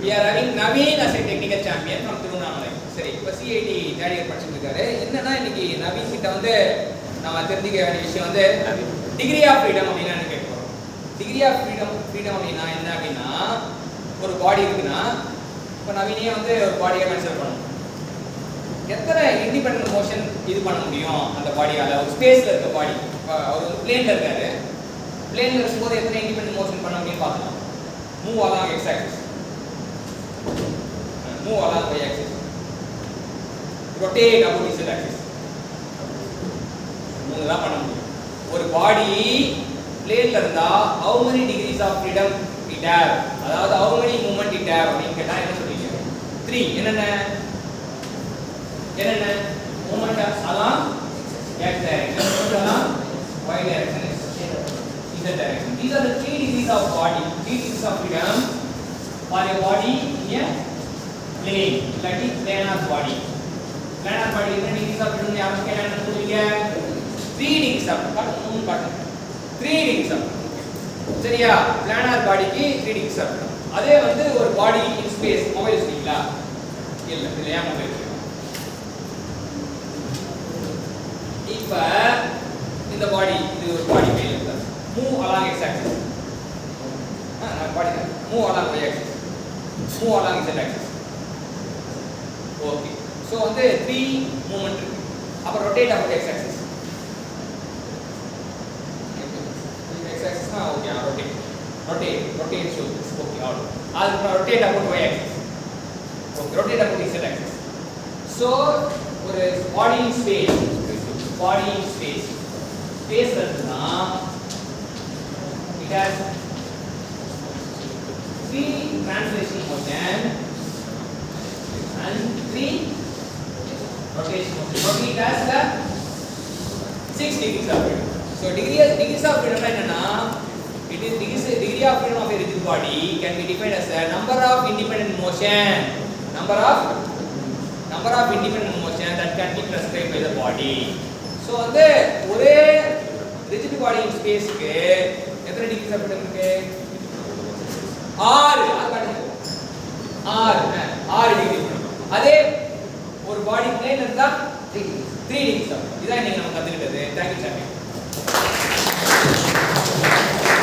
We are having Naveen as a technical champion from Tirunnamalai. சரி, இப்போ CIT third year படிச்சுட்டு இருக்காரு. என்னன்னா இன்னைக்கு நவீன் கிட்ட வந்து நம்ம தெரிஞ்சுக்க வேண்டிய விஷயம் வந்து டிகிரி ஆஃப் ஃப்ரீடம் அப்படின்னா என்ன கேட்க போறோம். டிகிரி ஆஃப் ஃப்ரீடம் அப்படின்னா என்ன அப்படின்னா ஒரு பாடி இருக்குன்னா இப்போ நவீனே வந்து ஒரு பாடியை கன்சிடர் பண்ணணும். எத்தனை இண்டிபெண்டன்ட் மோஷன் இது பண்ண முடியும் அந்த பாடியால? ஒரு ஸ்பேஸ்ல இருக்க பாடி, அவர் வந்து பிளேன்ல இருக்காரு. பிளேன்ல இருக்கும்போது எத்தனை இண்டிபெண்டன்ட் மோஷன் பண்ண முடியும்னு பார்க்கலாம். Move along X axis, move along y axis, rotate about z axis. மூணுல பண்ண முடியும். ஒரு பாடி பிளேன்ல இருந்தா how many degrees of freedom it have, அதாவது how many movement it have அப்படினு கேட்டா என்ன சொல்றீங்க? 3. என்னென்ன movement along x direction, movement along y direction, z direction. These are the 3 degrees of body, 3 degrees of freedom for a body in a plane, that is planar body. Planar body is degrees of freedom. आप क्या करना चाहिए? 3 degrees of freedom. 3 degrees of freedom. சரியா? planar body की 3 degrees of freedom. அதே வந்து ஒரு body in space, mobile வச்சிருக்கீங்களா? இல்ல, இல்லையா மொபைல். இப்ப இந்த body, இது ஒரு body மேல இருக்கு. Move along x axis. body move along y axis. Move along z axis. Okay. So வந்து 3 movement இருக்கு. அப்ப rotate about x axis. X axis னா okay, rotate so okay all. அதுக்கு rotate about y axis. Okay, rotate about z axis. So ஒரு body in space இருக்குன்னா it has 3 translation motion and 3 rotation motion. So it has the 6 degrees of freedom. So degrees of freedom என்னன்னா it is degree of freedom of a rigid body can be defined as the number of independent motion that can be prescribed by the body. So வந்து ஒரே rigid body in space க்கு எத்தனை degrees of freedom இருக்கு? 6 degree. அதே ஒரு பாடி பிளேன்ல இருந்தா 3 degree. இதான் நீங்க நம்ம கத்துக்கிட்டது. Thank you, champion.